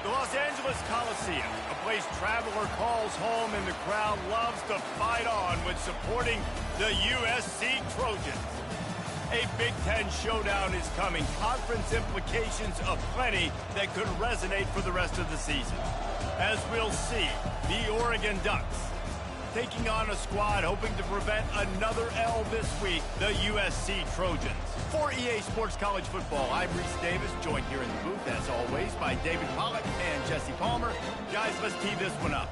The Los Angeles Coliseum, a place traveler calls home and the crowd loves to fight on when supporting the USC Trojans. A Big Ten showdown is coming. Conference implications aplenty that could resonate for the rest of the season. As we'll see, the Oregon Ducks taking on a squad hoping to prevent another L this week, the USC Trojans. For EA Sports College Football, I'm Reese Davis, joined here in the booth, as always, by David Pollack and Jesse Palmer. Guys, let's tee this one up.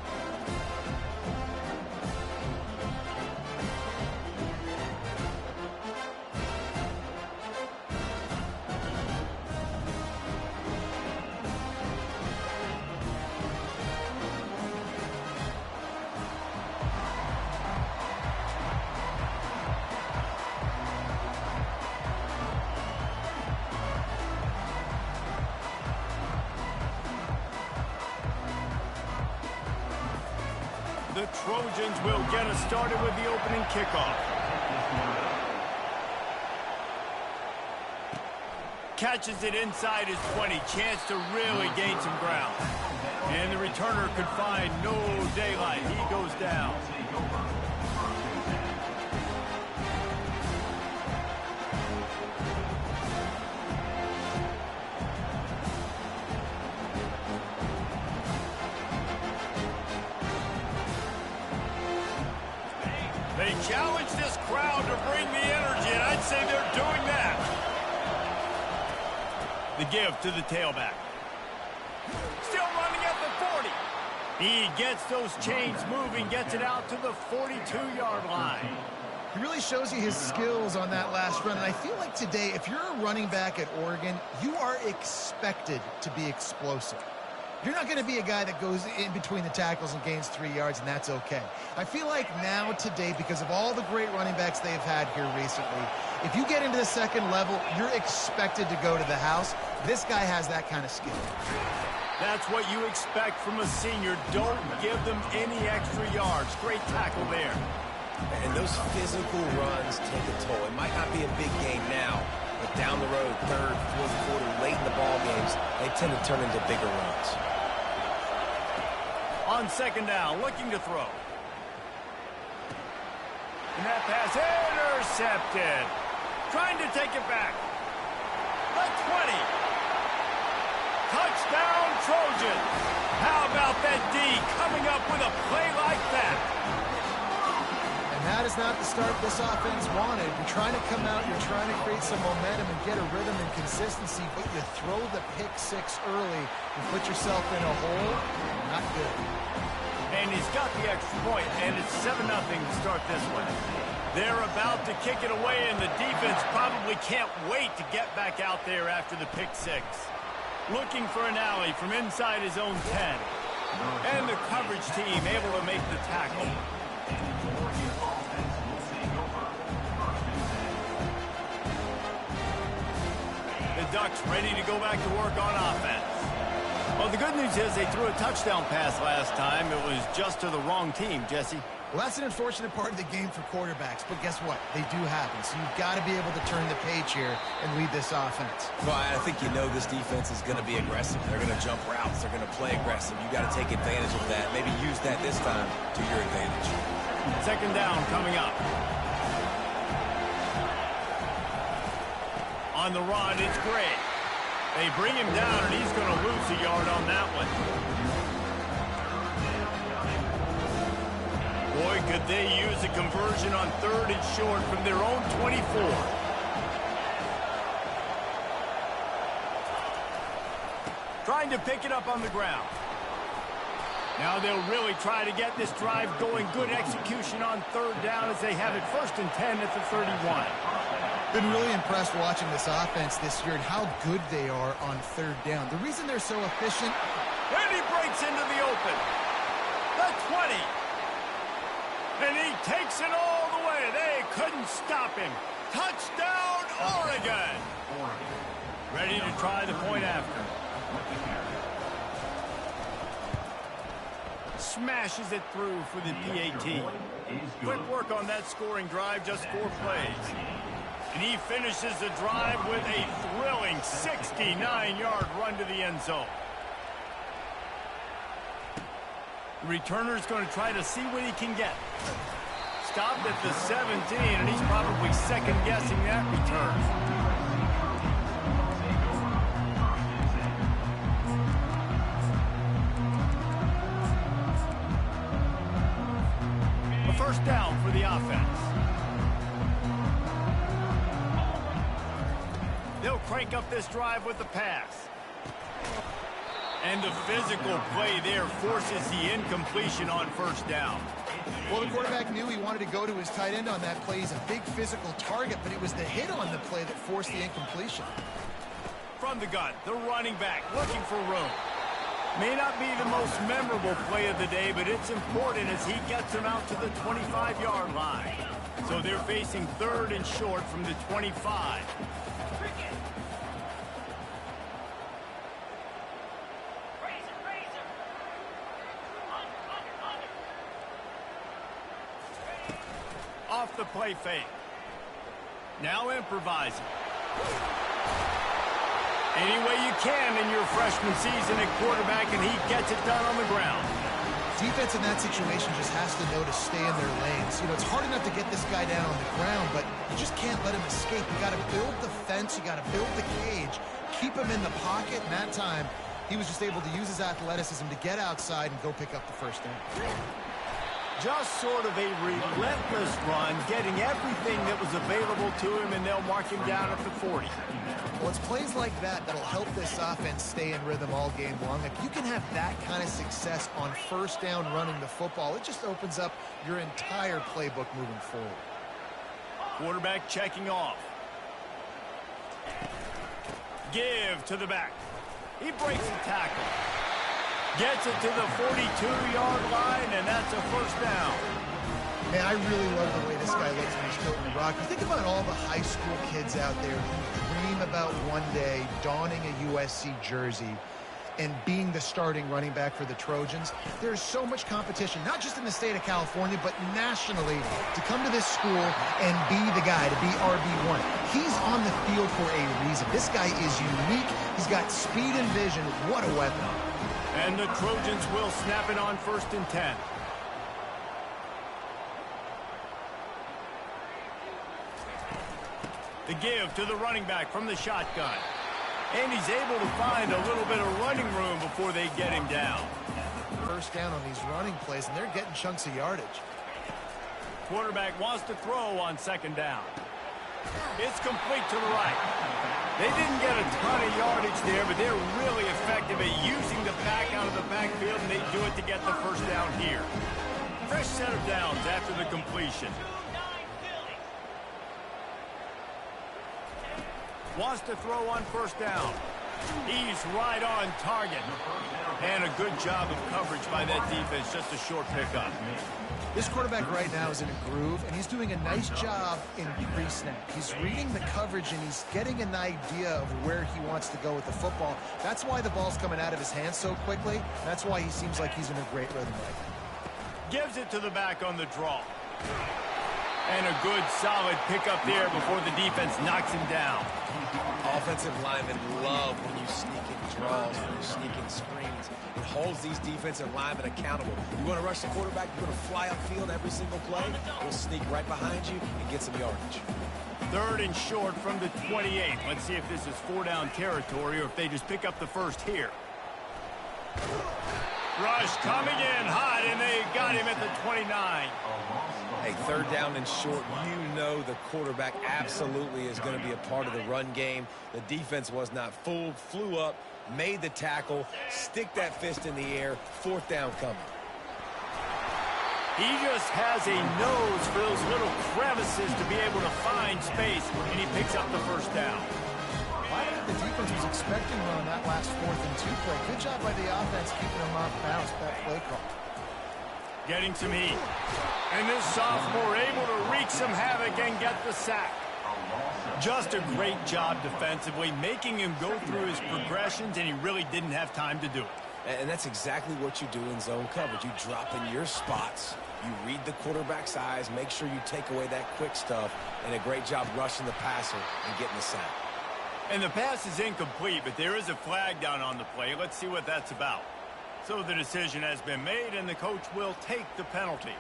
The Trojans will get us started with the opening kickoff. Catches it inside his 20. Chance to really gain some ground. And the returner could find no daylight. He goes down. They challenge this crowd to bring the energy, and I'd say they're doing that. The give to the tailback. Still running at the 40. He gets those chains moving, gets it out to the 42-yard line. He really shows you his skills on that last run. And I feel like today, if you're a running back at Oregon, you are expected to be explosive. You're not going to be a guy that goes in between the tackles and gains 3 yards, and that's okay. I feel like now, today, because of all the great running backs they've had here recently, if you get into the second level, you're expected to go to the house. This guy has that kind of skill. That's what you expect from a senior. Don't give them any extra yards. Great tackle there. And those physical runs take a toll. It might not be a big game now, but down the road, third, fourth quarter, late in the ball games, they tend to turn into bigger runs. On second down, looking to throw. And that pass intercepted. Trying to take it back. The 20. Touchdown, Trojans. How about that D coming up with a play like that? And that is not the start this offense wanted. You're trying to come out, you're trying to create some momentum and get a rhythm and consistency, but you throw the pick six early and put yourself in a hole. Not good. And he's got the extra point, and it's 7-0 to start this one. They're about to kick it away, and the defense probably can't wait to get back out there after the pick six. Looking for an alley from inside his own 10. And the coverage team able to make the tackle. The Ducks ready to go back to work on offense. Well, the good news is they threw a touchdown pass last time. It was just to the wrong team, Jesse. Well, that's an unfortunate part of the game for quarterbacks, but guess what? They do happen, so you've got to be able to turn the page here and lead this offense. Well, I think you know this defense is going to be aggressive. They're going to jump routes. They're going to play aggressive. You've got to take advantage of that. Maybe use that this time to your advantage. Second down coming up. On the run, it's Gray. They bring him down, and he's going to lose a yard on that one. Boy, could they use a conversion on third and short from their own 24. Trying to pick it up on the ground. Now they'll really try to get this drive going. Good execution on third down as they have it 1st and 10 at the 31. Been really impressed watching this offense this year and how good they are on third down. The reason they're so efficient. And he breaks into the open. The 20. And he takes it all the way. They couldn't stop him. Touchdown, Oregon. Ready to try the point after. Smashes it through for the PAT. Quick work on that scoring drive, just 4 plays. And he finishes the drive with a thrilling 69-yard run to the end zone. Returner's going to try to see what he can get. Stopped at the 17, and he's probably second-guessing that return. A first down for the offense. They'll crank up this drive with the pass. And the physical play there forces the incompletion on first down. Well, the quarterback knew he wanted to go to his tight end on that play. He's a big physical target, but it was the hit on the play that forced the incompletion. From the gun, the running back looking for room. May not be the most memorable play of the day, but it's important as he gets them out to the 25-yard line. So they're facing 3rd and short from the 25. Off the play fake. Now improvising. Any way you can in your freshman season at quarterback, and he gets it done on the ground. Defense in that situation just has to know to stay in their lanes. You know, it's hard enough to get this guy down on the ground, but you just can't let him escape. You got to build the fence. You got to build the cage. Keep him in the pocket. And that time, he was just able to use his athleticism to get outside and go pick up the first down. Just sort of a relentless run, getting everything that was available to him, and they'll mark him down at the 40. Well, it's plays like that that'll help this offense stay in rhythm all game long. If you can have that kind of success on first down running the football, it just opens up your entire playbook moving forward. Quarterback checking off. Give to the back. He breaks the tackle. Gets it to the 42-yard line, and that's a first down. Man, I really love the way this guy looks when he's toting the rock. You think about all the high school kids out there who dream about one day donning a USC jersey and being the starting running back for the Trojans. There's so much competition, not just in the state of California, but nationally, to come to this school and be the guy, to be RB1. He's on the field for a reason. This guy is unique. He's got speed and vision. What a weapon. And the Trojans will snap it on 1st and 10. The give to the running back from the shotgun. And he's able to find a little bit of running room before they get him down. First down on these running plays, and they're getting chunks of yardage. Quarterback wants to throw on 2nd down. It's complete to the right. They didn't get a ton of yardage there, but they're really effective at using the back out of the backfield, and they do it to get the first down here. Fresh set of downs after the completion. Wants to throw on 1st down. He's right on target. And a good job of coverage by that defense, just a short pickup. This quarterback right now is in a groove, and he's doing a nice job in pre-snap. He's reading the coverage, and he's getting an idea of where he wants to go with the football. That's why the ball's coming out of his hands so quickly. That's why he seems like he's in a great rhythm right now. Gives it to the back on the draw. And a good, solid pickup there before the defense knocks him down. Offensive linemen love when you sneak in draws, when you sneak in screens. It holds these defensive linemen accountable. You want to rush the quarterback, you want to fly upfield every single play, he'll sneak right behind you and get some yardage. 3rd and short from the 28. Let's see if this is 4-down territory or if they just pick up the first here. Rush coming in hot, and they got him at the 29. Hey, 3rd down and short, you know the quarterback absolutely is going to be a part of the run game. The defense was not fooled, flew up, made the tackle, stick that fist in the air, 4th down coming. He just has a nose for those little crevices to be able to find space, and he picks up the first down. I don't think the defense was expecting one on that last 4th and 2 play. Good job by the offense keeping them off bounds, that play call. Getting some heat. And this sophomore able to wreak some havoc and get the sack. Just a great job defensively, making him go through his progressions, and he really didn't have time to do it. And that's exactly what you do in zone coverage. You drop in your spots, you read the quarterback's eyes, make sure you take away that quick stuff, and a great job rushing the passer and getting the sack. And the pass is incomplete, but there is a flag down on the play. Let's see what that's about. So the decision has been made, and the coach will take the penalty.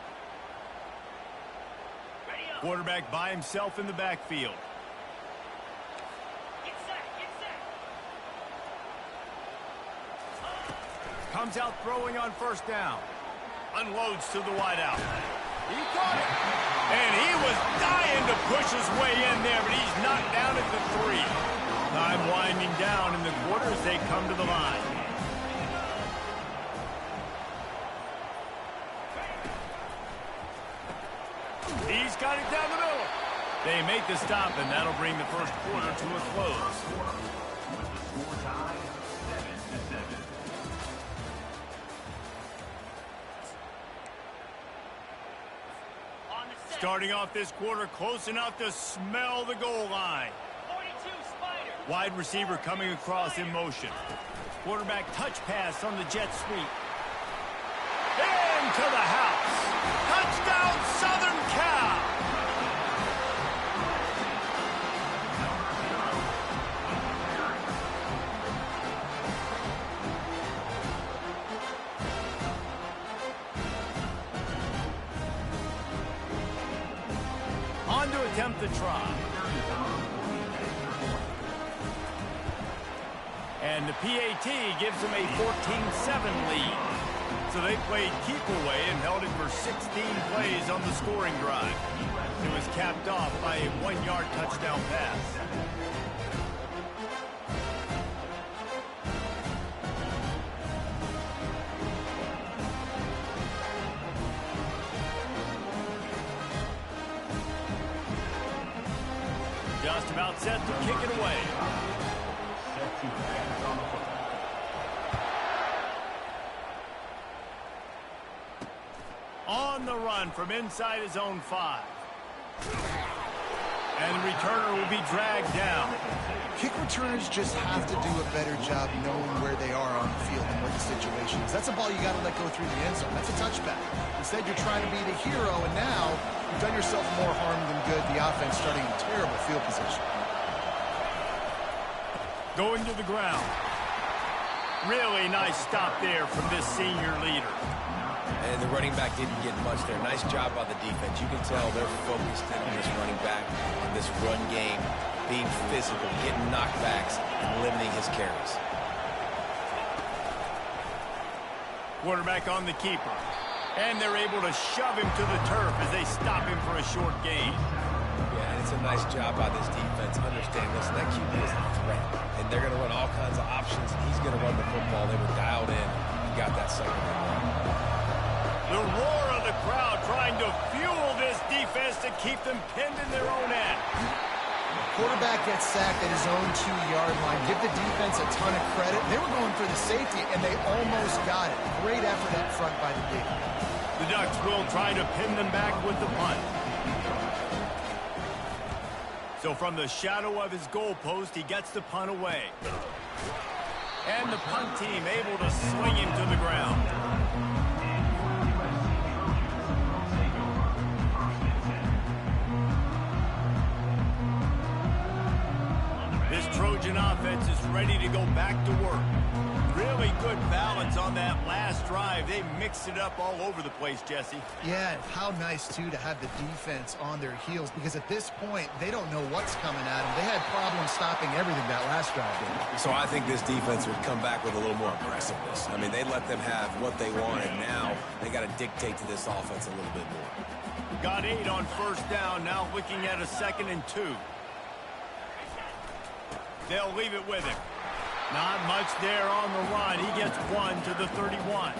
Quarterback by himself in the backfield. Comes out throwing on first down. Unloads to the wideout. He caught it. And he was dying to push his way in there, but he's knocked down at the 3. Time winding down in the quarter as they come to the line. He's got it down the middle. They make the stop, and that'll bring the first quarter to a close. Starting off this quarter close enough to smell the goal line. Wide receiver coming across in motion. Quarterback touch pass on the jet sweep. Into the house. Touchdown, Southern Cal. On to attempt the try. And the PAT gives them a 14-7 lead. So they played keep away and held it for 16 plays on the scoring drive. It was capped off by a 1-yard touchdown pass. Just about set to kick it away. On the run from inside his own 5. And the returner will be dragged down. Kick returners just have to do a better job knowing where they are on the field and what the situation is. That's a ball you got to let go through the end zone. That's a touchback. Instead, you're trying to be the hero, and now you've done yourself more harm than good. The offense starting in terrible field position. Going to the ground. Really nice stop there from this senior leader. And the running back didn't get much there. Nice job by the defense. You can tell they're focused in on this running back, on this run game, being physical, getting knockbacks, and limiting his carries. Quarterback on the keeper. And they're able to shove him to the turf as they stop him for a short gain. Yeah, and it's a nice job by this defense. Understand, listen, that QB is a threat. And they're going to run all kinds of options, and he's going to run the football. They were dialed in and got that second down. The roar of the crowd trying to fuel this defense to keep them pinned in their own end. Quarterback gets sacked at his own 2-yard line. Give the defense a ton of credit. They were going for the safety, and they almost got it. Great effort up front by the D. The Ducks will try to pin them back with the punt. So from the shadow of his goalpost, he gets the punt away. And the punt team able to swing him to the ground. This Trojan offense is ready to go back to work. Really good balance on that last drive. They mixed it up all over the place, Jesse. Yeah, how nice, too, to have the defense on their heels, because at this point, they don't know what's coming at them. They had problems stopping everything that last drive did. So I think this defense would come back with a little more aggressiveness. I mean, they let them have what they wanted. Now they got to dictate to this offense a little bit more. Got 8 on first down, now looking at a 2nd and 2. They'll leave it with him. Not much there on the run. He gets 1 to the 31.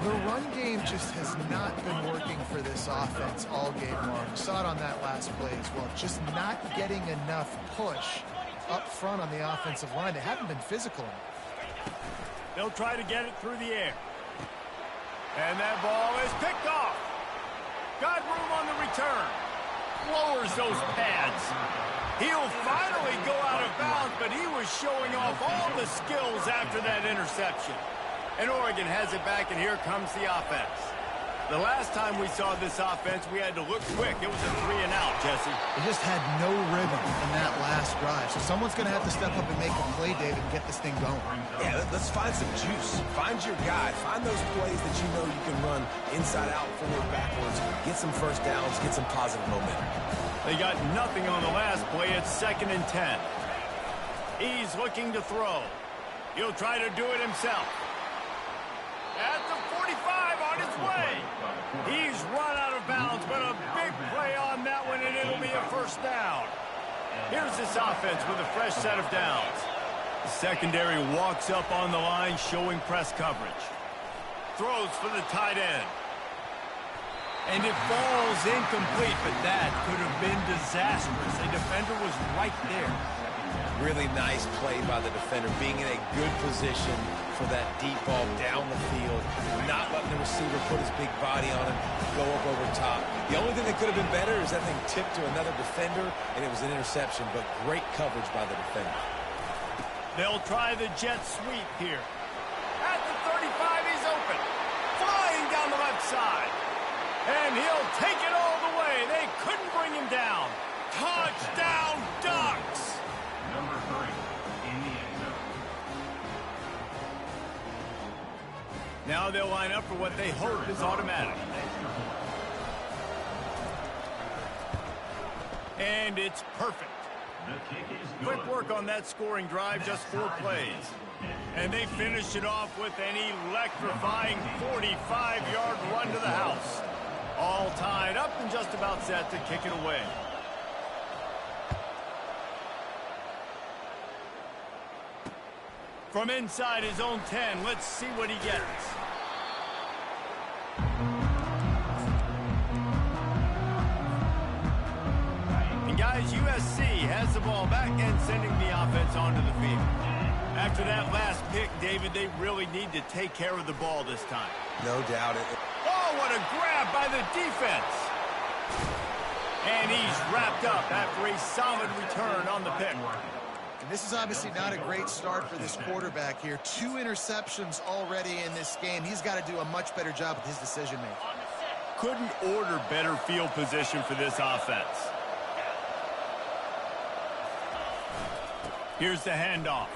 The run game just has not been working for this offense all game long. We saw it on that last play as well. Just not getting enough push up front on the offensive line. They haven't been physical enough. They'll try to get it through the air. And that ball is picked off. Got room on the return. Lowers those pads. He'll finally go out of bounds, but he was showing off all the skills after that interception. And Oregon has it back, and here comes the offense. The last time we saw this offense, we had to look quick. It was a 3-and-out, Jesse. They just had no rhythm in that last drive. So someone's going to have to step up and make a play, David, and get this thing going. Yeah, let's find some juice. Find your guy. Find those plays that you know you can run inside out, forward, backwards. Get some first downs. Get some positive momentum. They got nothing on the last play. It's 2nd and 10. He's looking to throw. He'll try to do it himself. At the 45 on his way. He's run out of bounds, but a big play on that one, and it'll be a first down. Here's this offense with a fresh set of downs. The secondary walks up on the line, showing press coverage. Throws for the tight end. And it falls incomplete, but that could have been disastrous. The defender was right there. Really nice play by the defender, being in a good position for that deep ball down the field, not letting the receiver put his big body on him, go up over top. The only thing that could have been better is that thing tipped to another defender, and it was an interception, but great coverage by the defender. They'll try the jet sweep here. At the 35, he's open. Flying down the left side. And he'll take it all the way. They couldn't bring him down. Touchdown, Ducks! Number 3 in the end zone. Now they'll line up for what they hope is automatic. And it's perfect. The kick is good. Quick work on that scoring drive, just 4 plays. And they finish it off with an electrifying 45-yard run to the house. All tied up and just about set to kick it away. From inside his own 10, let's see what he gets. And guys, USC has the ball back and sending the offense onto the field. After that last pick, David, they really need to take care of the ball this time. No doubt. Oh, what a grab by the defense. And he's wrapped up after a solid return on the pick. And this is obviously not a great start for this quarterback here. 2 interceptions already in this game. He's got to do a much better job with his decision-making. Couldn't order better field position for this offense. Here's the handoff.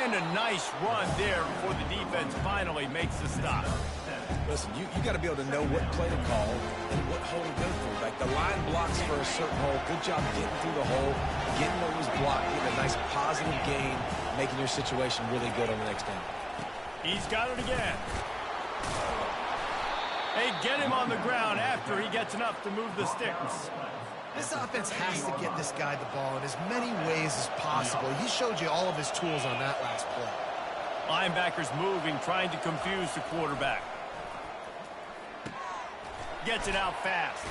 And a nice run there before the defense finally makes the stop. Listen, you got to be able to know what play to call and what hole to go through. Like the line blocks for a certain hole. Good job getting through the hole, getting what was blocked, getting a nice positive gain, making your situation really good on the next down. He's got it again. They get him on the ground after he gets enough to move the sticks. This offense has to get this guy the ball in as many ways as possible. He showed you all of his tools on that last play. Linebackers moving, trying to confuse the quarterback. Gets it out fast.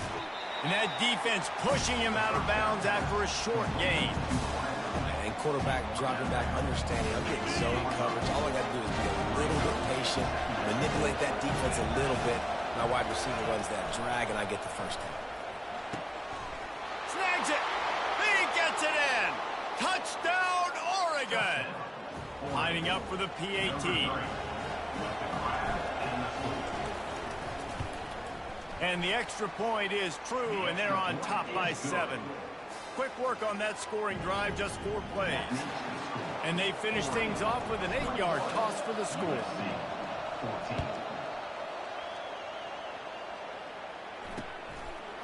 And that defense pushing him out of bounds after a short gain. And quarterback dropping back, understanding I'm getting zone coverage. All I got to do is be a little bit patient, manipulate that defense a little bit. My wide receiver runs that drag, and I get the first down. Snags it. He gets it in. Touchdown, Oregon. Lining up for the PAT. And the extra point is true, and they're on top by 7. Quick work on that scoring drive, just 4 plays. And they finish things off with an 8-yard toss for the score.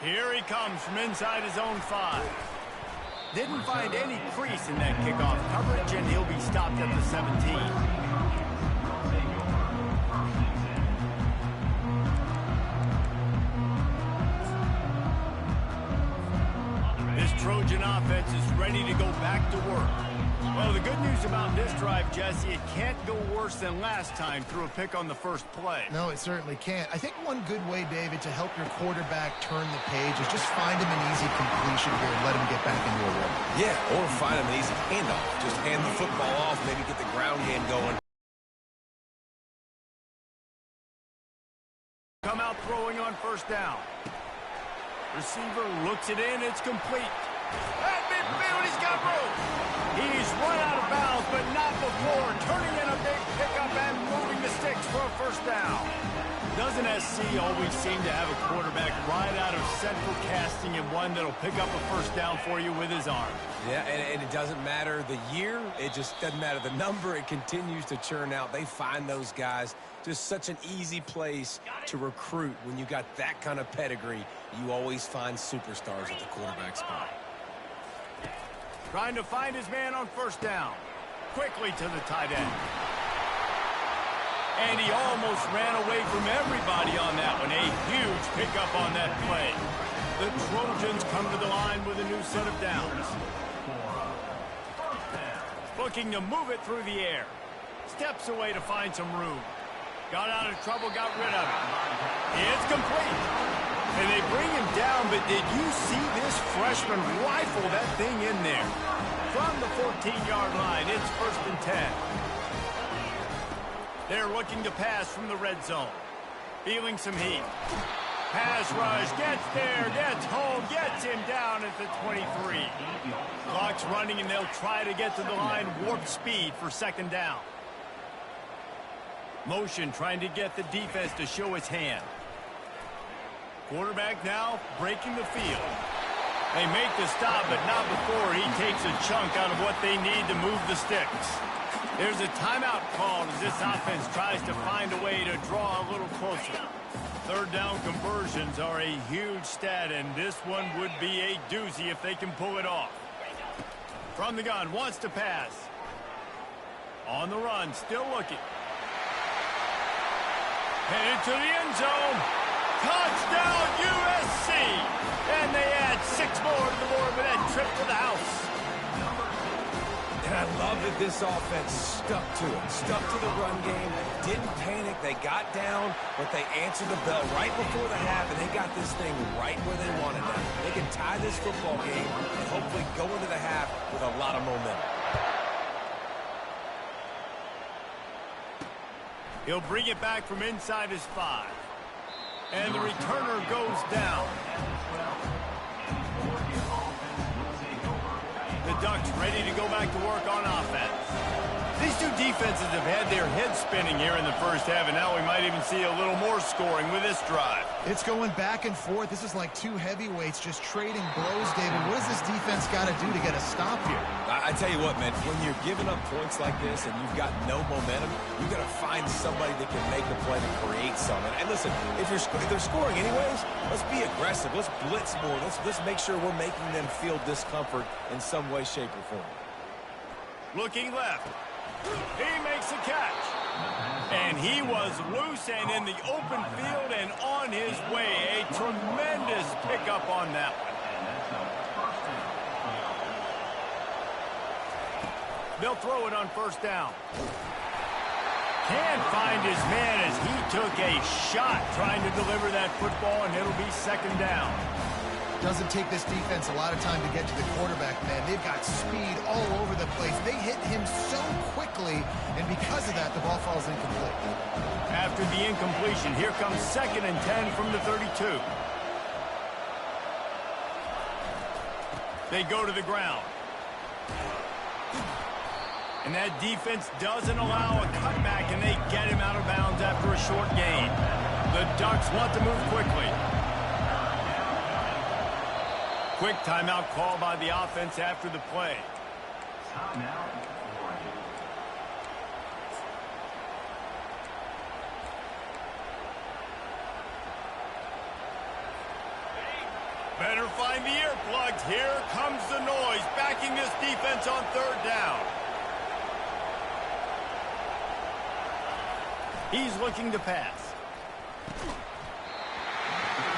Here he comes from inside his own 5. Didn't find any crease in that kickoff coverage, and he'll be stopped at the 17. This Trojan offense is ready to go back to work. Well, the good news about this drive, Jesse, it can't go worse than last time through a pick on the first play. No, it certainly can't. I think one good way, David, to help your quarterback turn the page is just find him an easy completion here and let him get back into a rhythm. Yeah, or find him an easy handoff. Just hand the football off, maybe get the ground game going. Come out throwing on first down. Receiver looks it in, it's complete. At midfield, he's got room. He's run out of bounds, but not before turning in a big pickup and moving the sticks for a first down. Doesn't SC always seem to have a quarterback right out of central casting and one that'll pick up a first down for you with his arm? Yeah, and it doesn't matter the year. It just doesn't matter the number. It continues to churn out. They find those guys just such an easy place to recruit. When you got that kind of pedigree, you always find superstars at the quarterback spot. Trying to find his man on first down. Quickly to the tight end. And he almost ran away from everybody on that one. A huge pickup on that play. The Trojans come to the line with a new set of downs. Looking to move it through the air. Steps away to find some room. Got out of trouble, got rid of it. It's complete. And they bring him down, but did you see this freshman rifle that thing in there? From the 14-yard line, it's 1st and 10. They're looking to pass from the red zone. Feeling some heat. Pass rush, gets there, gets home, gets him down at the 23. Clock's running, and they'll try to get to the line warp speed for 2nd down. Motion trying to get the defense to show his hand. Quarterback now breaking the field. They make the stop, but not before he takes a chunk out of what they need to move the sticks. There's a timeout called as this offense tries to find a way to draw a little closer. 3rd down conversions are a huge stat, and this one would be a doozy if they can pull it off. From the gun, wants to pass. On the run, still looking. Headed to the end zone. Touchdown, USC! And they add 6 more to the board with that trip to the house. And I love that this offense stuck to it, stuck to the run game, didn't panic. They got down, but they answered the bell right before the half, and they got this thing right where they wanted it. They can tie this football game and hopefully go into the half with a lot of momentum. He'll bring it back from inside his 5. And the returner goes down. The Ducks ready to go back to work on offense. These two defenses have had their heads spinning here in the first half, and now we might even see a little more scoring with this drive. It's going back and forth. This is like two heavyweights just trading blows, David. What does this defense got to do to get a stop here? I tell you what, man, when you're giving up points like this and you've got no momentum, you got to find somebody that can make a play to create something. And listen, if they're scoring anyways, let's be aggressive. Let's blitz more. Let's make sure we're making them feel discomfort in some way, shape, or form. Looking left. He makes a catch. And he was loose and in the open field and on his way. A tremendous pickup on that one. They'll throw it on 1st down. Can't find his man as he took a shot trying to deliver that football, and it'll be 2nd down. Doesn't take this defense a lot of time to get to the quarterback, man. They've got speed all over the place. They hit him so quickly, and because of that, the ball falls incomplete. After the incompletion, here comes 2nd and 10 from the 32. They go to the ground. And that defense doesn't allow a cutback, and they get him out of bounds after a short gain. The Ducks want to move quickly. Quick timeout call by the offense after the play. Better find the earplugs. Here comes the noise, backing this defense on 3rd down. He's looking to pass.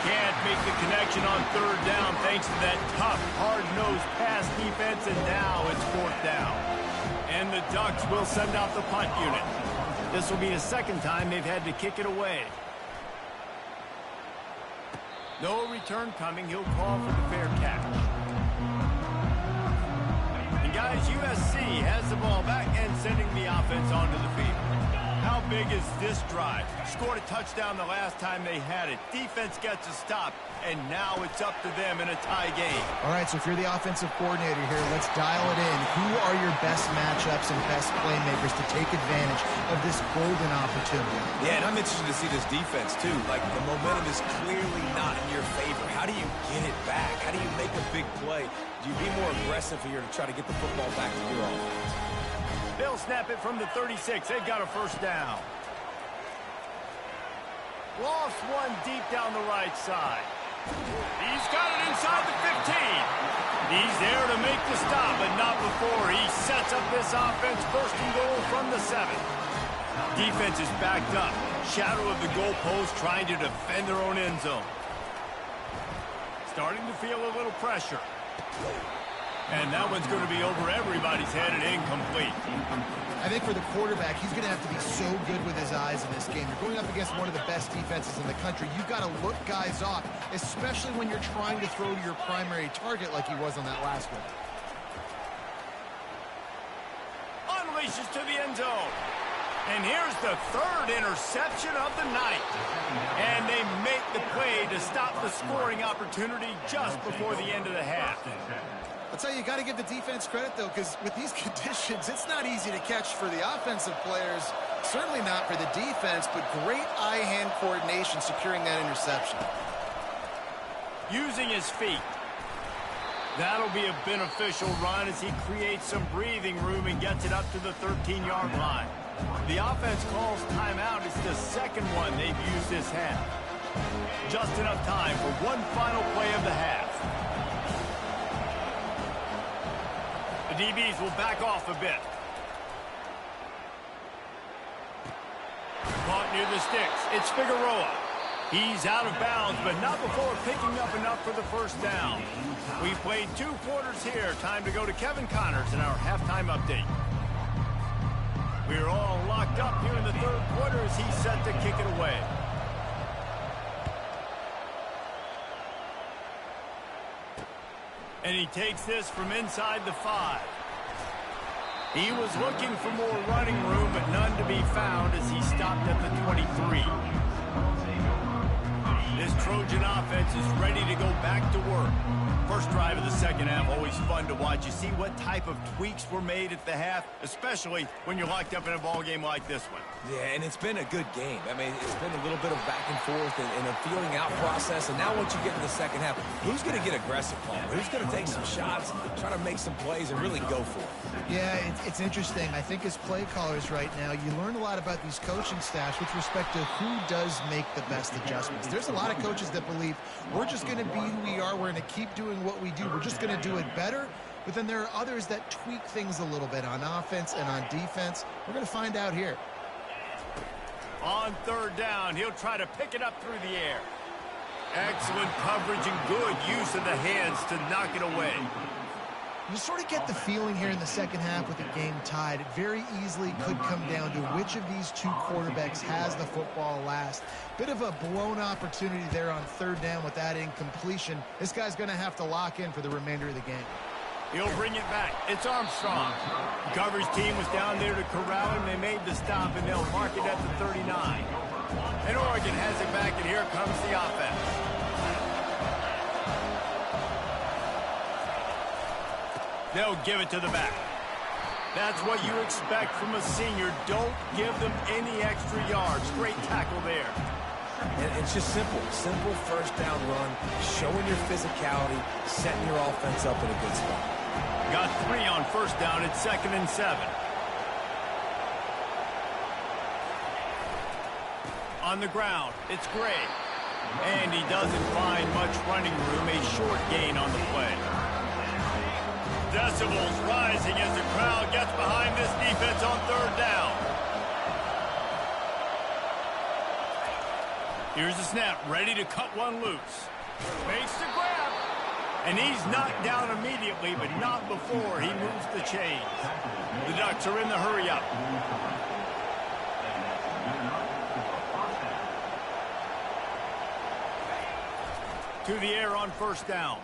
Can't make the connection on 3rd down thanks to that tough, hard-nosed pass defense, and now it's 4th down. And the Ducks will send out the punt unit. This will be the 2nd time they've had to kick it away. No return coming. He'll call for the fair catch. And guys, USC has the ball back and sending the offense onto the field. How big is this drive? Scored a touchdown the last time they had it. Defense gets a stop, and now it's up to them in a tie game. All right, so if you're the offensive coordinator here, let's dial it in. Who are your best matchups and best playmakers to take advantage of this golden opportunity? Yeah, and I'm interested to see this defense, too. Like, the momentum is clearly not in your favor. How do you get it back? How do you make a big play? Do you be more aggressive here to try to get the football back to your offense? They'll snap it from the 36. They've got a first down. Lost one deep down the right side. He's got it inside the 15. He's there to make the stop, but not before he sets up this offense. First and goal from the 7. Defense is backed up. Shadow of the goalpost trying to defend their own end zone. Starting to feel a little pressure. And that one's going to be over everybody's head and incomplete. I think for the quarterback, he's going to have to be so good with his eyes in this game. You're going up against one of the best defenses in the country. You've got to look guys off, especially when you're trying to throw to your primary target like he was on that last one. Unleashes to the end zone. And here's the 3rd interception of the night. And they make the play to stop the scoring opportunity just before the end of the half. I'll tell you, got to give the defense credit, though, because with these conditions, it's not easy to catch for the offensive players. Certainly not for the defense, but great eye-hand coordination securing that interception. Using his feet. That'll be a beneficial run as he creates some breathing room and gets it up to the 13-yard line. The offense calls timeout. It's the second one they've used this half. Just enough time for one final play of the half. The DBs will back off a bit. Caught near the sticks. It's Figueroa. He's out of bounds, but not before picking up enough for the first down. We've played 2 quarters here. Time to go to Kevin Connors in our halftime update. We're all locked up here in the 3rd quarter as he's set to kick it away. And he takes this from inside the 5. He was looking for more running room, but none to be found as he stopped at the 23. This Trojan offense is ready to go back to work. First drive of the second half, always fun to watch. You see what type of tweaks were made at the half, especially when you're locked up in a ball game like this one. Yeah, and it's been a good game. I mean, it's been a little bit of back and forth and a feeling out process. And now once you get in the second half, who's going to get aggressive, Paul? Who's going to take some shots, try to make some plays, and really go for it? Yeah, it's interesting. I think as play callers right now, you learn a lot about these coaching staffs with respect to who does make the best adjustments. There's a lot of coaches that believe we're just going to be who we are. We're going to keep doing what we do. We're just going to do it better. But then there are others that tweak things a little bit on offense and on defense. We're going to find out here. On 3rd down, he'll try to pick it up through the air. Excellent coverage and good use of the hands to knock it away. You sort of get the feeling here in the second half with the game tied. It very easily could come down to which of these 2 quarterbacks has the football last. Bit of a blown opportunity there on 3rd down with that incompletion. This guy's going to have to lock in for the remainder of the game. He'll bring it back. It's Armstrong. The coverage team was down there to corral him. They made the stop, and they'll mark it at the 39. And Oregon has it back, and here comes the offense. They'll give it to the back. That's what you expect from a senior. Don't give them any extra yards. Great tackle there. And it's just simple. Simple first down run, showing your physicality, setting your offense up in a good spot. Got 3 on first down. It's 2nd and 7. On the ground, it's Gray. And he doesn't find much running room. A short gain on the play. Decibels rising as the crowd gets behind this defense on 3rd down. Here's the snap, ready to cut one loose. Makes the grab. And he's knocked down immediately, but not before he moves the chains. The Ducks are in the hurry-up. To the air on first down.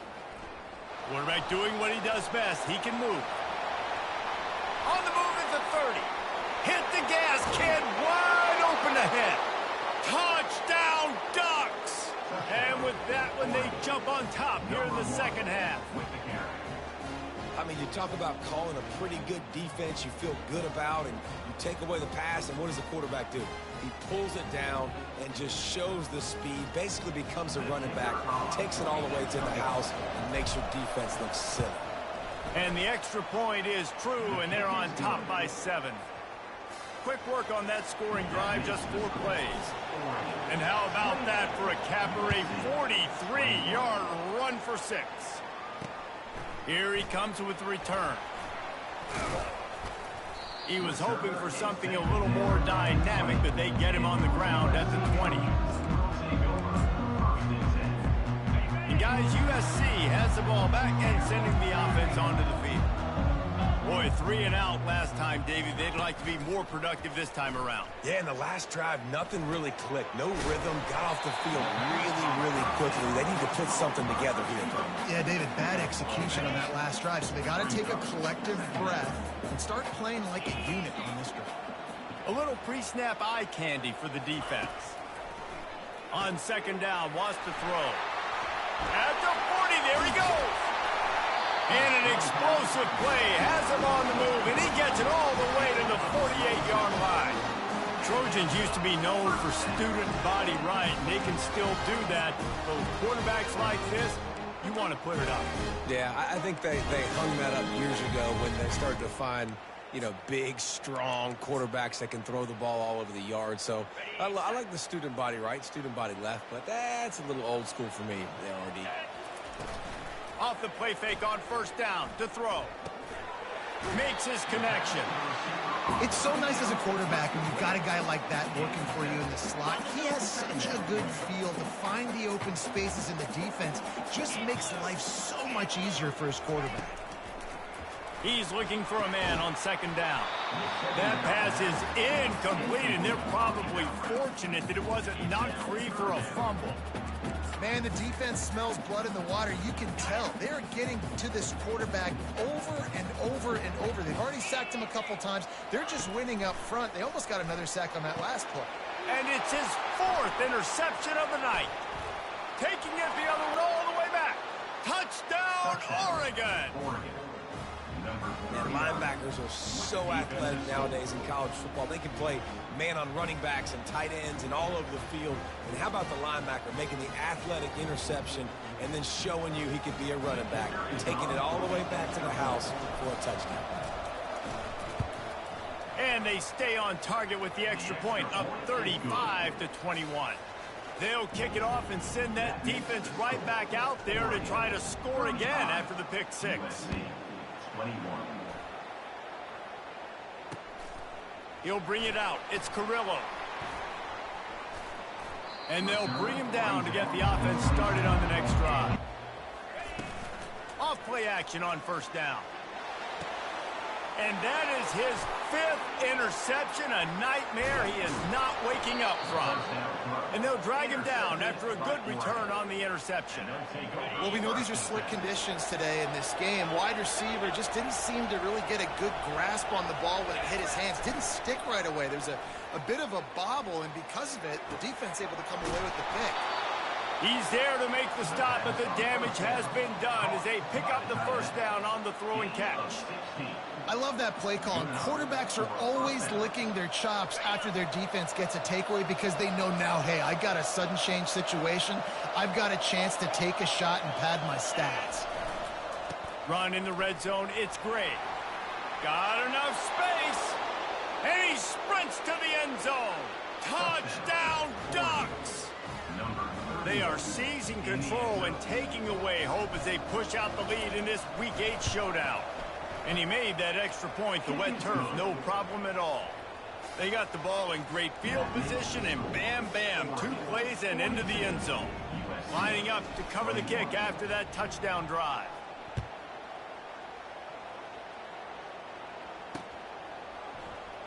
Quarterback doing what he does best. He can move. On the move at the 30. Hit the gas, kid. Wow! that when they jump on top here in the second half. I mean, you talk about calling a pretty good defense you feel good about, and you take away the pass, and what does the quarterback do? He pulls it down and just shows the speed, basically becomes a running back, takes it all the way to the house, and makes your defense look silly. And the extra point is true, and they're on top by 7. Quick work on that scoring drive, just 4 plays. And how about that for a capper, a 43-yard run for 6. Here he comes with the return. He was hoping for something a little more dynamic, but they get him on the ground at the 20. And guys, USC has the ball back and sending the offense onto the field. Boy, 3 and out last time, Davey. They'd like to be more productive this time around. Yeah, in the last drive, nothing really clicked. No rhythm, got off the field really quickly. They need to put something together here. Yeah, David, bad execution on that last drive, so they got to take a collective breath and start playing like a unit on this drive. A little pre-snap eye candy for the defense. On second down, wants to throw. At the 40, there he goes. And an explosive play has him on the move, and he gets it all the way to the 48-yard line. Trojans used to be known for student body right, and they can still do that. But with quarterbacks like this, you want to put it up. Yeah, I think they hung that up years ago when they started to find, you know, big, strong quarterbacks that can throw the ball all over the yard. So I like the student body right, student body left, but that's a little old school for me, the RD. Off the play fake on first down to throw. Makes his connection. It's so nice as a quarterback when you've got a guy like that working for you in the slot. He has such a good feel to find the open spaces in the defense. Just makes life so much easier for his quarterback. He's looking for a man on second down. That pass is incomplete, and they're probably fortunate that it wasn't knocked free for a fumble. Man, the defense smells blood in the water. You can tell. They're getting to this quarterback over and over and over. They've already sacked him a couple times. They're just winning up front. They almost got another sack on that last play. And it's his 4th interception of the night. Taking it the other one all the way back. Touchdown, Oregon. And linebackers are so athletic nowadays in college football. They can play man on running backs and tight ends and all over the field. And how about the linebacker making the athletic interception and then showing you he could be a running back, taking it all the way back to the house for a touchdown. And they stay on target with the extra point, up 35-21. They'll kick it off and send that defense right back out there to try to score again after the pick 6. 21. He'll bring it out. It's Carrillo. And they'll bring him down to get the offense started on the next drive. Off play action on first down. And that is his 5th interception, a nightmare he is not waking up from. And they'll drag him down after a good return on the interception. Well, we know these are slick conditions today in this game. Wide receiver just didn't seem to really get a good grasp on the ball when it hit his hands. Didn't stick right away. There's a bit of a bobble, and because of it, the defense able to come away with the pick. He's there to make the stop, but the damage has been done as they pick up the first down on the throw and catch. I love that play call. Quarterbacks are always licking their chops after their defense gets a takeaway because they know now, hey, I got a sudden change situation. I've got a chance to take a shot and pad my stats. Run in the red zone. It's great. Got enough space. And he sprints to the end zone. Touchdown, Ducks. They are seizing control and taking away hope as they push out the lead in this Week 8 showdown. And he made that extra point, the wet turf, no problem at all. They got the ball in great field position, and bam, bam, 2 plays and into the end zone. Lining up to cover the kick after that touchdown drive.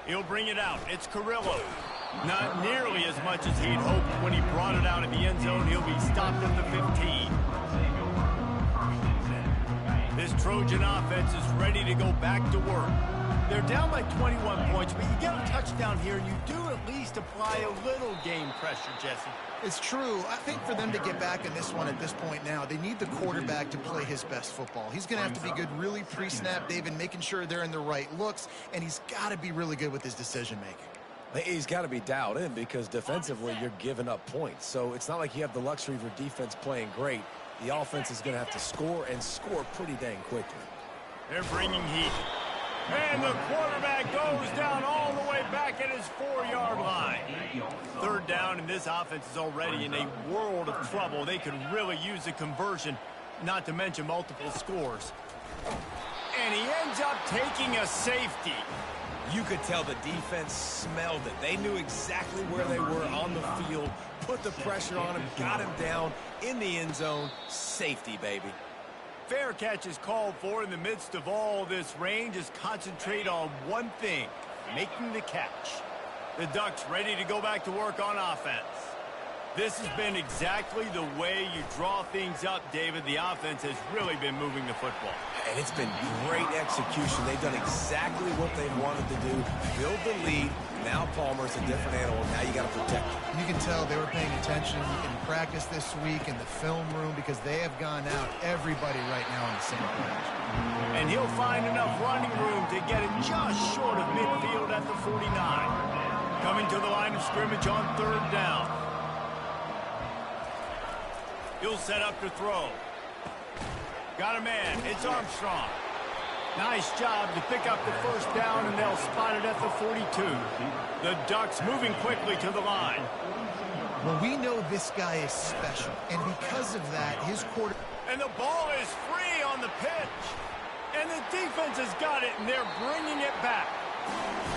He'll bring it out. It's Carrillo. Not nearly as much as he'd hoped when he brought it out of the end zone. He'll be stopped at the 15. This Trojan offense is ready to go back to work. They're down by 21 points, but you get a touchdown here, and you do at least apply a little game pressure, Jesse. It's true. I think for them to get back in this one at this point now, they need the quarterback to play his best football. He's going to have to be good really pre-snap, David, making sure they're in the right looks, and he's got to be really good with his decision-making. He's got to be dialed in because defensively you're giving up points. So it's not like you have the luxury of your defense playing great. The offense is going to have to score and score pretty dang quickly. They're bringing heat. And the quarterback goes down all the way back at his 4-yard line. Third down, and this offense is already in a world of trouble. They could really use a conversion, not to mention multiple scores. And he ends up taking a safety. You could tell the defense smelled it. They knew exactly where they were on the field, put the pressure on him, got him down in the end zone. Safety, baby. Fair catch is called for. In the midst of all this rain, just concentrate on one thing, making the catch. The Ducks ready to go back to work on offense. This has been exactly the way you draw things up, David. The offense has really been moving the football. And it's been great execution. They've done exactly what they wanted to do. Build the lead. Now Palmer's a different animal. Now you got to protect him. You can tell they were paying attention in practice this week in the film room because they have gone out everybody right now on the same page. And he'll find enough running room to get it just short of midfield at the 49. Coming to the line of scrimmage on third down. He'll set up to throw. Got a man. It's Armstrong. Nice job to pick up the first down, and they'll spot it at the 42. The Ducks moving quickly to the line. Well, we know this guy is special, and because of that, his quarter... And the ball is free on the pitch. And the defense has got it, and they're bringing it back.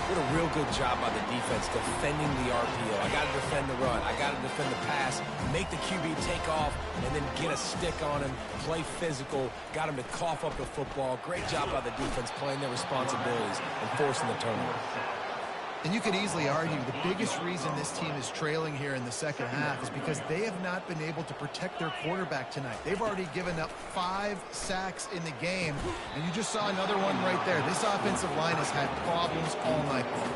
Did a real good job by the defense defending the RPO. I got to defend the run. I got to defend the pass, make the QB take off, and then get a stick on him, play physical, got him to cough up the football. Great job by the defense playing their responsibilities and forcing the turnover. And you could easily argue the biggest reason this team is trailing here in the second half is because they have not been able to protect their quarterback tonight. They've already given up 5 sacks in the game, and you just saw another one right there. This offensive line has had problems all night long.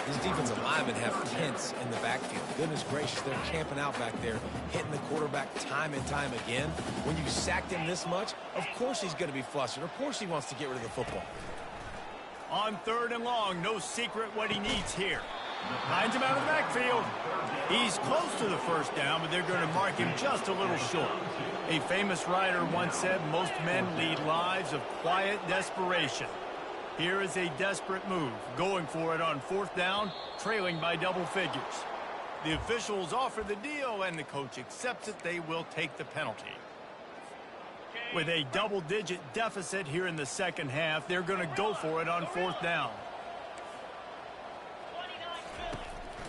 These defensive linemen have tents in the backfield. Goodness gracious, they're camping out back there, hitting the quarterback time and time again. When you sacked him this much, of course he's going to be flustered. Of course he wants to get rid of the football. On third and long, no secret what he needs here. Finds him out of the backfield. He's close to the first down, but they're going to mark him just a little short. A famous writer once said, most men lead lives of quiet desperation. Here is a desperate move, going for it on fourth down, trailing by double figures. The officials offer the deal, and the coach accepts it. They will take the penalty. With a double-digit deficit here in the second half, they're going to go for it on fourth down.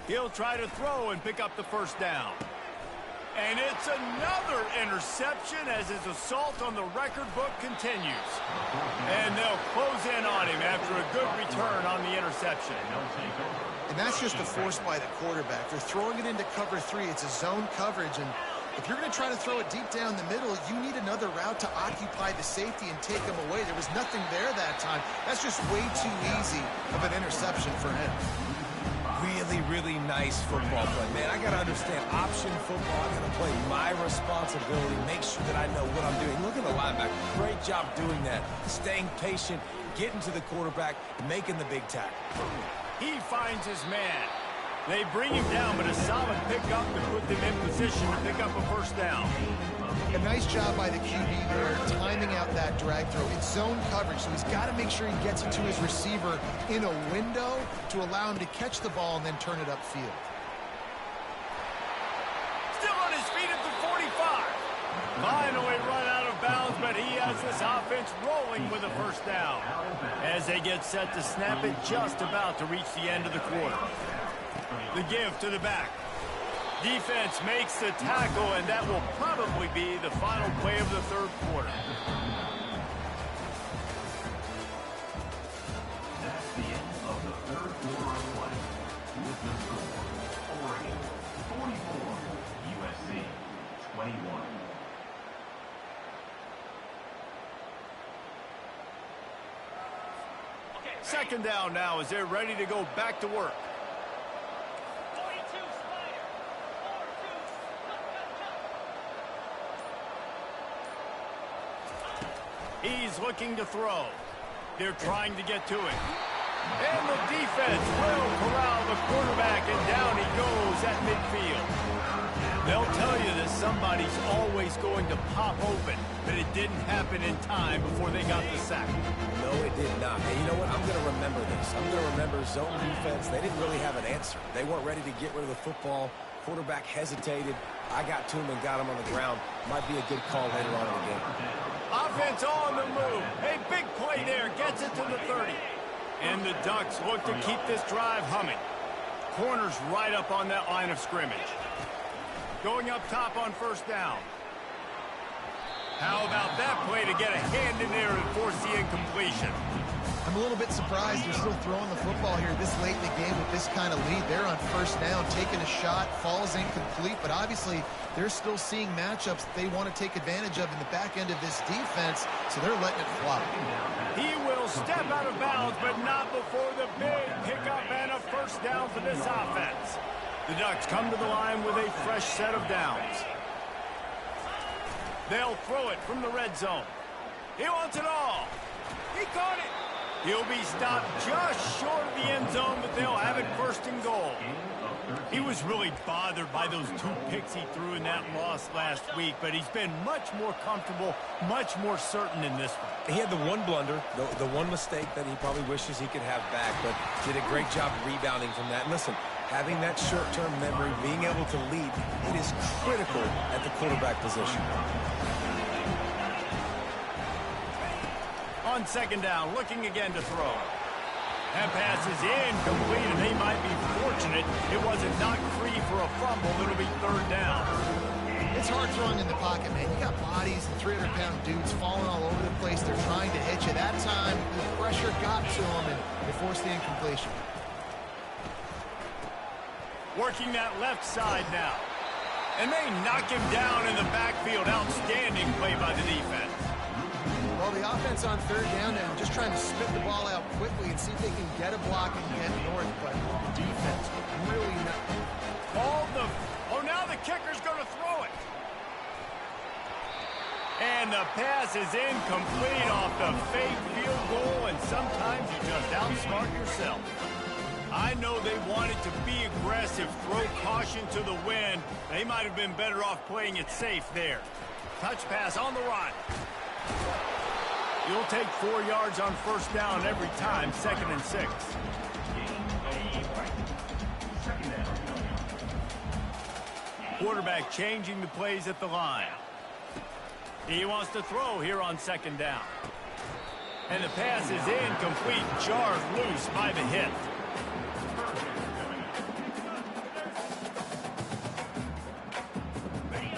He'll try to throw and pick up the first down. And it's another interception as his assault on the record book continues. And they'll close in on him after a good return on the interception. And that's just a force by the quarterback. They're throwing it into cover 3. It's a zone coverage, and if you're going to try to throw it deep down the middle, you need another route to occupy the safety and take him away. There was nothing there that time. That's just way too easy of an interception for him. Really, really nice football play. Man, I got to understand option football. I got to play my responsibility, make sure that I know what I'm doing. Look at the linebacker. Great job doing that. Staying patient, getting to the quarterback, making the big tackle. He finds his man. They bring him down, but a solid pickup to put them in position to pick up a first down. A nice job by the QB there, timing out that drag throw. It's zone coverage, so he's got to make sure he gets it to his receiver in a window to allow him to catch the ball and then turn it upfield. Still on his feet at the 45. Finally run out of bounds, but he has this offense rolling with a first down. As they get set to snap it, just about to reach the end of the quarter. The give to the back. Defense makes the tackle, and that will probably be the final play of the third quarter. That's the end of the third quarter of play. With the score, Oregon 44, USC 21. Second down now as they're ready to go back to work. He's looking to throw. They're trying to get to it. And the defense will corral the quarterback, and down he goes at midfield. They'll tell you that somebody's always going to pop open, but it didn't happen in time before they got the sack. No, it did not. And you know what? I'm going to remember this. I'm going to remember zone defense. They didn't really have an answer. They weren't ready to get rid of the football. Quarterback hesitated. I got to him and got him on the ground. Might be a good call later on in the game. Offense on the move. A big play there. Gets it to the 30. And the Ducks look to keep this drive humming. Corners right up on that line of scrimmage. Going up top on first down. How about that play to get a hand in there and force the incompletion? I'm a little bit surprised they're still throwing the football here this late in the game with this kind of lead. They're on first down, taking a shot, falls incomplete, but obviously they're still seeing matchups that they want to take advantage of in the back end of this defense, so they're letting it fly. He will step out of bounds, but not before the big pickup and a first down for this offense. The Ducks come to the line with a fresh set of downs. They'll throw it from the red zone. He wants it all. He caught it. He'll be stopped just short of the end zone, but they'll have it first and goal. He was really bothered by those 2 picks he threw in that loss last week, but he's been much more comfortable, much more certain in this one. He had the one blunder, the one mistake that he probably wishes he could have back, but did a great job rebounding from that. And listen, having that short-term memory, being able to lead, it is critical at the quarterback position. On second down, looking again to throw. That pass is incomplete, and they might be fortunate it wasn't knocked free for a fumble. It'll be third down. It's hard throwing in the pocket, man. You got bodies and 300-pound dudes falling all over the place. They're trying to hit you. That time, the pressure got to them, and they forced the incompletion. Working that left side now. And they knock him down in the backfield. Outstanding play by the defense. Well, the offense on third down and just trying to spit the ball out quickly and see if they can get a block and get north, but the defense really not. Oh, now the kicker's going to throw it. And the pass is incomplete off the fake field goal, and sometimes you just outsmart yourself. I know they wanted to be aggressive, throw caution to the wind. They might have been better off playing it safe there. Touch pass on the run. You'll take 4 yards on first down every time, 2nd and 6. Quarterback changing the plays at the line. He wants to throw here on second down. And the pass is incomplete, jarred loose by the hit.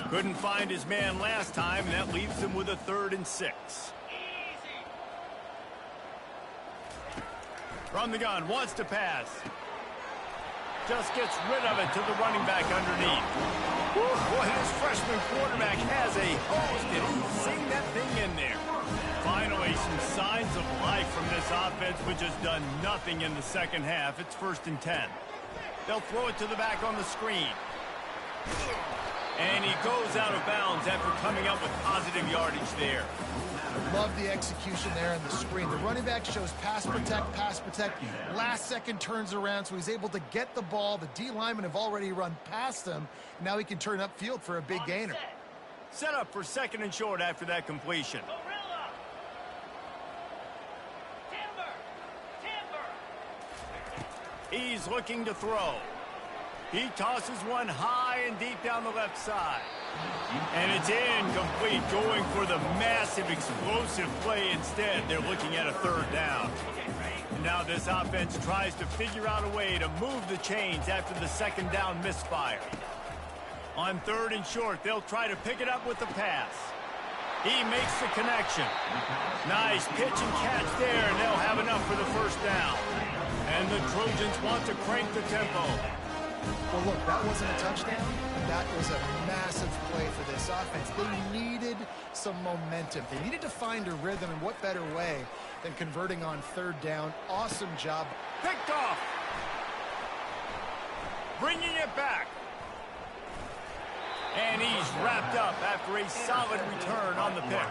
Couldn't find his man last time, and that leaves him with a 3rd and 6. From the gun, wants to pass. Just gets rid of it to the running back underneath. Woo, boy, this freshman quarterback has a host, and he's seen that thing in there. Finally, some signs of life from this offense, which has done nothing in the second half. It's 1st and 10. They'll throw it to the back on the screen. And he goes out of bounds after coming up with positive yardage there. Love the execution there on the screen. The running back shows pass protect, pass protect. Last second turns around, so he's able to get the ball. The D linemen have already run past him. Now he can turn upfield for a big gainer. Set up for 2nd and short after that completion. He's looking to throw. He tosses one high and deep down the left side. And it's incomplete, going for the massive explosive play instead. They're looking at a 3rd down. Now this offense tries to figure out a way to move the chains after the 2nd down misfire. On 3rd and short, they'll try to pick it up with the pass. He makes the connection. Nice pitch and catch there, and they'll have enough for the 1st down. And the Trojans want to crank the tempo. Well, look, that wasn't a touchdown. That was a massive play for this offense. They needed some momentum. They needed to find a rhythm, and what better way than converting on third down. Awesome job. Picked off. Bringing it back. And he's wrapped up after a solid return on the pick.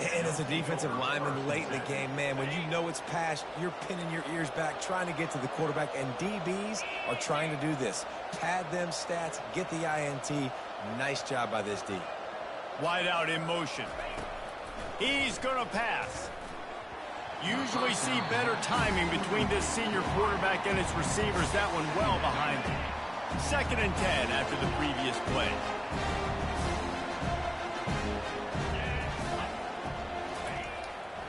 And as a defensive lineman late in the game, man, when you know it's pass, you're pinning your ears back, trying to get to the quarterback, and DBs are trying to do this. Pad them stats, get the INT. Nice job by this D. Wide out in motion. He's going to pass. Usually see better timing between this senior quarterback and his receivers. That one well behind him. 2nd and 10 after the previous play.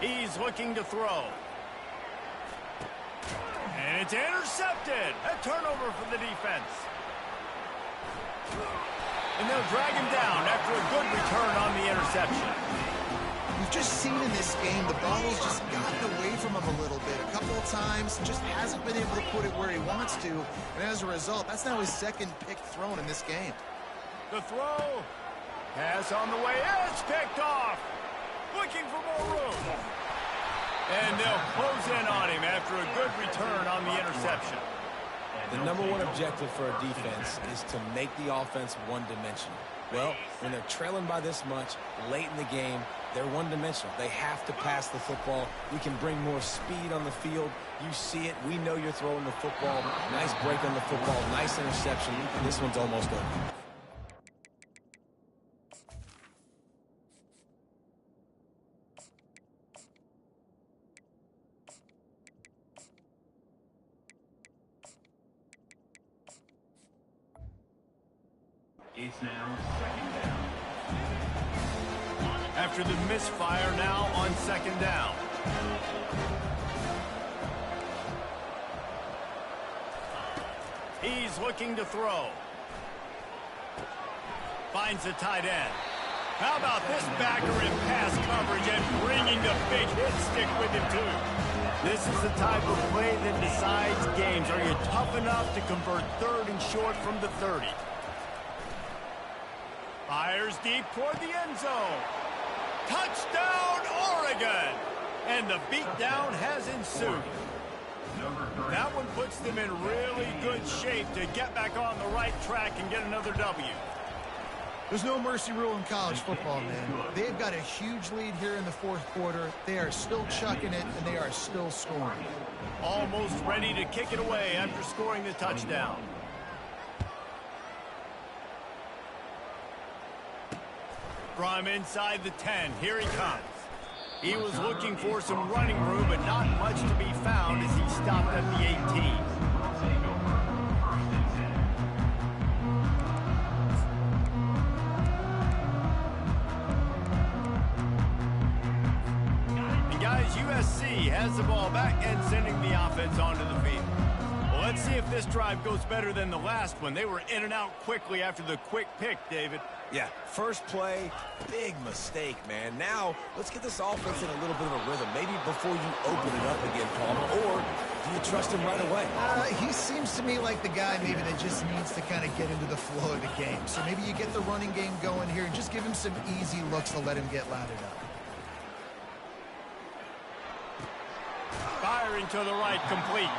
He's looking to throw. And it's intercepted. A turnover for the defense. And they'll drag him down after a good return on the interception. We've just seen in this game the ball's just gotten away from him a little bit. A couple of times, just hasn't been able to put it where he wants to. And as a result, that's now his 2nd pick thrown in this game. The throw. Pass on the way. It's picked off. Looking for more room. And they'll close in on him after a good return on the interception. The #1 objective for a defense is to make the offense one-dimensional. Well, when they're trailing by this much late in the game, they're one-dimensional. They have to pass the football. We can bring more speed on the field. You see it. We know you're throwing the football. Nice break on the football. Nice interception. This one's almost over. It's now 2nd down. After the misfire, now on 2nd down. He's looking to throw. Finds the tight end. How about this backer in pass coverage and bringing the big hit stick with him, too? This is the type of play that decides games. Are you tough enough to convert 3rd and short from the 30? Fires deep toward the end zone. Touchdown, Oregon! And the beatdown has ensued. That one puts them in really good shape to get back on the right track and get another W. There's no mercy rule in college football, man. They've got a huge lead here in the 4th quarter. They are still chucking it, and they are still scoring. Almost ready to kick it away after scoring the touchdown. From inside the 10, here he comes. He was looking for some running room, but not much to be found as he stopped at the 18. And guys, USC has the ball back and sending the offense onto the field. Well, let's see if this drive goes better than the last one. They were in and out quickly after the quick pick, David. Yeah, first play, big mistake, man. Now, let's get this offense in a little bit of a rhythm. Maybe before you open it up again, Palmer, or do you trust him right away? He seems to me like the guy maybe that just needs to kind of get into the flow of the game. So maybe you get the running game going here and just give him some easy looks to let him get lathered up. Firing to the right, complete.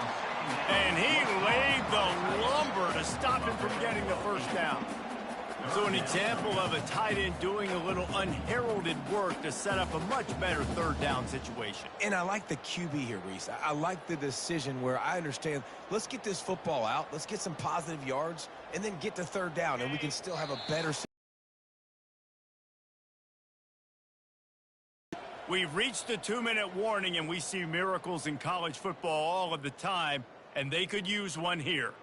And he laid the lumber to stop him from getting the first down. So an example of a tight end doing a little unheralded work to set up a much better 3rd down situation. And I like the QB here, Reese. I like the decision where I understand, let's get this football out, let's get some positive yards, and then get to 3rd down, and we can still have a better. We've reached the 2-minute warning, and we see miracles in college football all of the time, and they could use one here.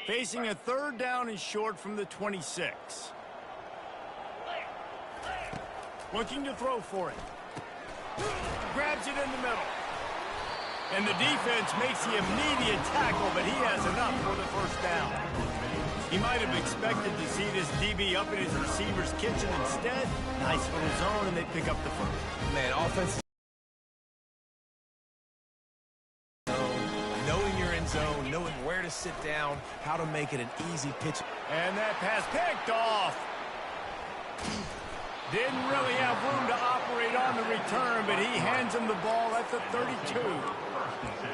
Facing a 3rd down and short from the 26. Looking to throw for it. Grabs it in the middle. And the defense makes the immediate tackle, but he has enough for the first down. He might have expected to see this DB up in his receiver's kitchen instead. Nice little zone, and they pick up the first. Man, offense end zone, knowing where to sit down, how to make it an easy pitch. And that pass picked off. Didn't really have room to operate on the return, but he hands him the ball at the 32.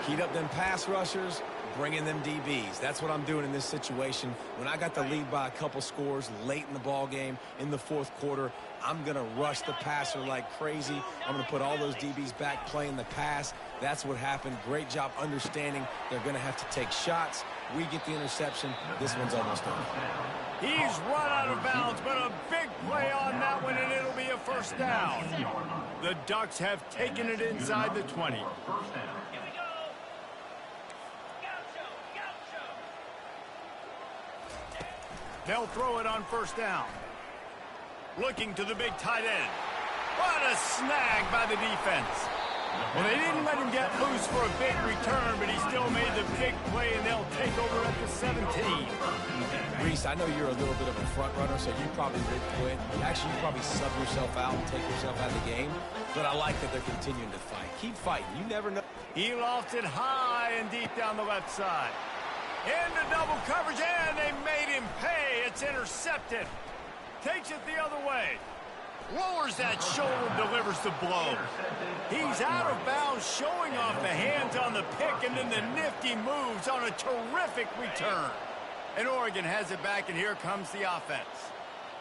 Heat up them pass rushers, bring in them DBs. That's what I'm doing in this situation. When I got the lead by a couple scores late in the ball game, in the fourth quarter, I'm going to rush the passer like crazy. I'm going to put all those DBs back playing the pass. That's what happened. Great job understanding they're going to have to take shots. We get the interception. This one's almost over. He's run out of bounds, but a big play on that one, and it'll be a first down. The Ducks have taken it inside the 20. They'll throw it on first down. Looking to the big tight end. What a snag by the defense. Well, they didn't let him get loose for a big return, but he still made the big play, and they'll take over at the 17. Reese, I know you're a little bit of a front runner, so you probably would quit. Actually, you probably sub yourself out and take yourself out of the game. But I like that they're continuing to fight. Keep fighting. You never know. He lofts it high and deep down the left side. Into double coverage, and they made him pay. It's intercepted. Takes it the other way. Lowers that shoulder, delivers the blow. He's out of bounds, showing off the hands on the pick, and then the nifty moves on a terrific return. And Oregon has it back, and here comes the offense.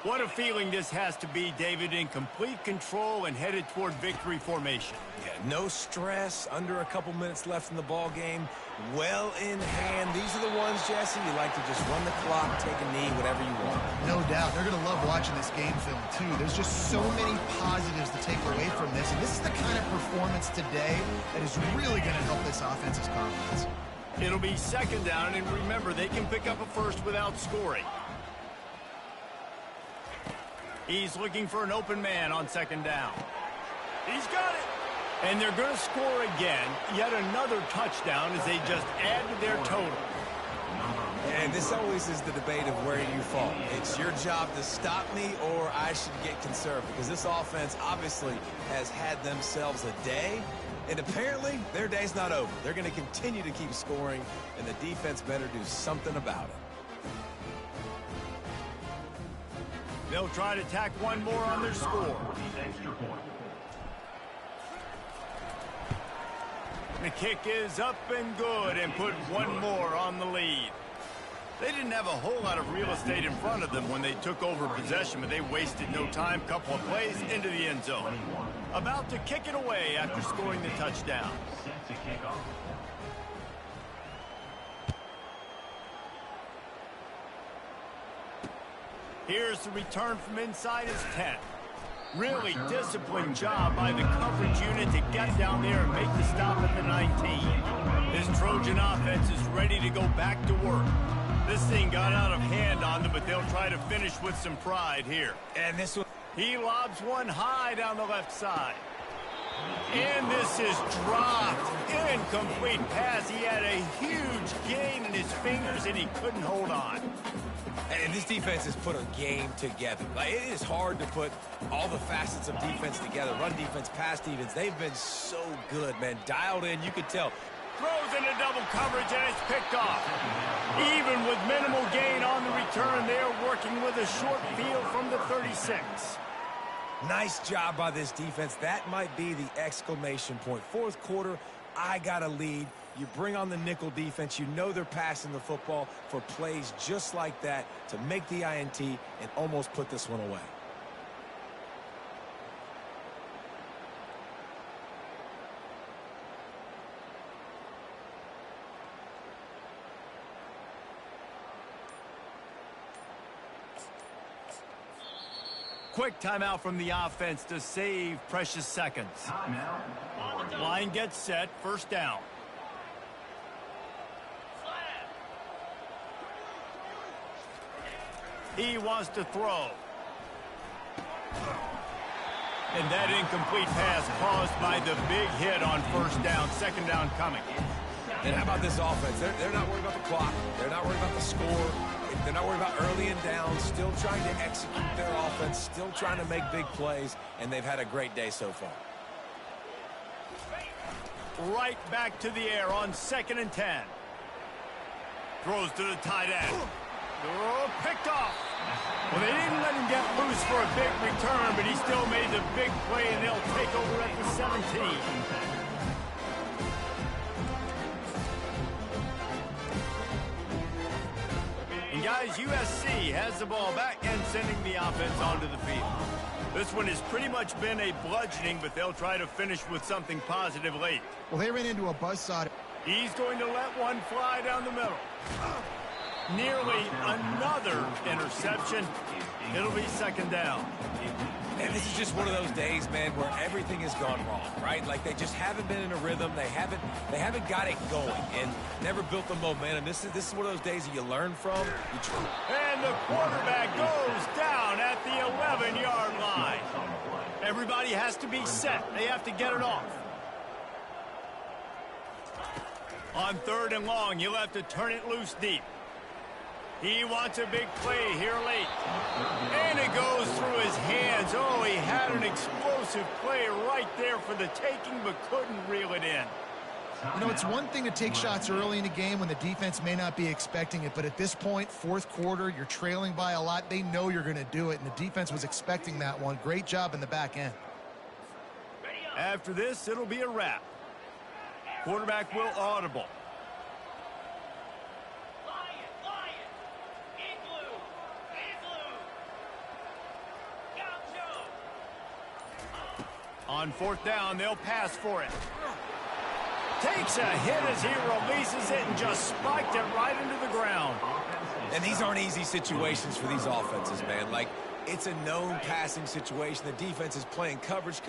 What a feeling this has to be, David, in complete control and headed toward victory formation. Yeah, no stress, under a couple minutes left in the ball game, well in hand. These are the ones, Jesse, you like to just run the clock, take a knee, whatever you want. No doubt. They're going to love watching this game film, too. There's just so many positives to take away from this, and this is the kind of performance today that is really going to help this offense's confidence. It'll be second down, and remember, they can pick up a first without scoring. He's looking for an open man on second down. He's got it. And they're going to score again. Yet another touchdown as they just add to their total. And this always is the debate of where you fall. It's your job to stop me, or I should get conservative, because this offense obviously has had themselves a day, and apparently their day's not over. They're going to continue to keep scoring, and the defense better do something about it. They'll try to tack one more on their score. The kick is up and good, and put one more on the lead. They didn't have a whole lot of real estate in front of them when they took over possession, but they wasted no time. Couple of plays into the end zone. About to kick it away after scoring the touchdown. Here's the return from inside his 10. Really disciplined job by the coverage unit to get down there and make the stop at the 19. This Trojan offense is ready to go back to work. This thing got out of hand on them, but they'll try to finish with some pride here. And this one, he lobs one high down the left side. And this is dropped. Incomplete pass. He had a huge gain in his fingers, and he couldn't hold on. and this defense has put a game together. Like, it is hard to put all the facets of defense together. Run defense, pass defense. They've been so good, man. Dialed in, you could tell. Throws into double coverage, and it's picked off. Even with minimal gain on the return, they are working with a short field from the 36. Nice job by this defense. That might be the exclamation point. Fourth quarter, I got a lead. You bring on the nickel defense. You know they're passing the football for plays just like that to make the INT and almost put this one away. Quick timeout from the offense to save precious seconds. Line gets set, first down. He wants to throw. And that incomplete pass caused by the big hit on first down. Second down coming. And how about this offense? They're not worried about the clock. They're not worried about the score. They're not worried about early and down. Still trying to execute their offense. Still trying to make big plays. And they've had a great day so far. Right back to the air on 2nd and 10. Throws to the tight end. Oh, picked off. Well, they didn't let him get loose for a big return, but he still made the big play, and they'll take over at the 17. And guys, USC has the ball back and sending the offense onto the field. This one has pretty much been a bludgeoning, but they'll try to finish with something positive late. Well, they ran into a buzzsaw. He's going to let one fly down the middle. Nearly another interception. It'll be second down. And this is just one of those days, man, where everything has gone wrong, right? Like they just haven't been in a rhythm. They haven't got it going and never built the momentum. This is one of those days that you learn from. And the quarterback goes down at the 11-yard line. Everybody has to be set. They have to get it off. On 3rd and long, you'll have to turn it loose deep. He wants a big play here late. And it goes through his hands. Oh, he had an explosive play right there for the taking, but couldn't reel it in. You know, it's one thing to take shots early in a game when the defense may not be expecting it, but at this point, 4th quarter, you're trailing by a lot. They know you're going to do it, and the defense was expecting that one. Great job in the back end. After this, it'll be a wrap. Quarterback will audible. On 4th down, they'll pass for it. Takes a hit as he releases it and just spiked it right into the ground. And these aren't easy situations for these offenses, man. Like, it's a known passing situation. The defense is playing coverage.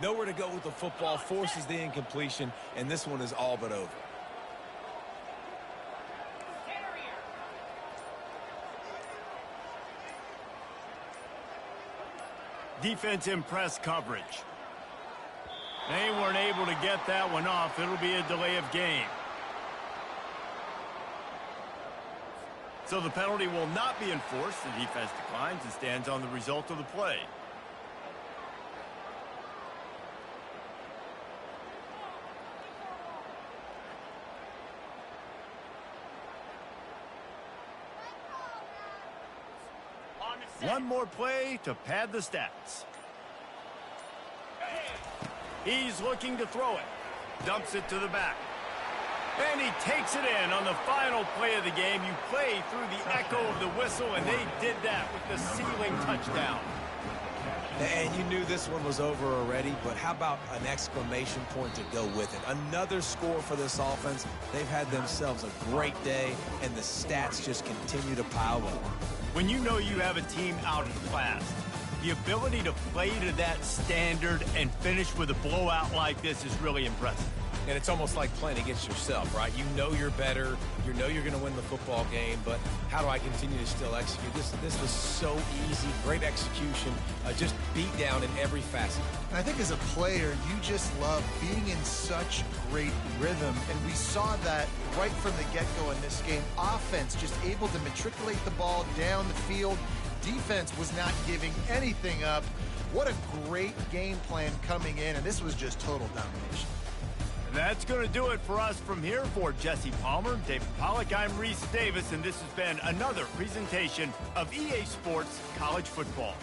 Nowhere to go with the football, forces the incompletion, and this one is all but over. Defense in press coverage. They weren't able to get that one off. It'll be a delay of game. So the penalty will not be enforced. The defense declines and stands on the result of the play. One more play to pad the stats. He's looking to throw it. Dumps it to the back. And he takes it in on the final play of the game. You play through the echo of the whistle, and they did that with the ceiling touchdown. And you knew this one was over already, but how about an exclamation point to go with it? Another score for this offense. They've had themselves a great day, and the stats just continue to pile up. When you know you have a team outclassed, the ability to play to that standard and finish with a blowout like this is really impressive. And it's almost like playing against yourself, right? You know you're better. You know you're going to win the football game, but how do I continue to still execute? This was so easy. Great execution. Just beat down in every facet. And I think as a player, you just love being in such great rhythm. And we saw that right from the get-go in this game. Offense just able to matriculate the ball down the field. Defense was not giving anything up. What a great game plan coming in, and this was just total domination. And that's going to do it for us from here. For Jesse Palmer, David Pollack, I'm Reese Davis, and this has been another presentation of EA Sports College Football.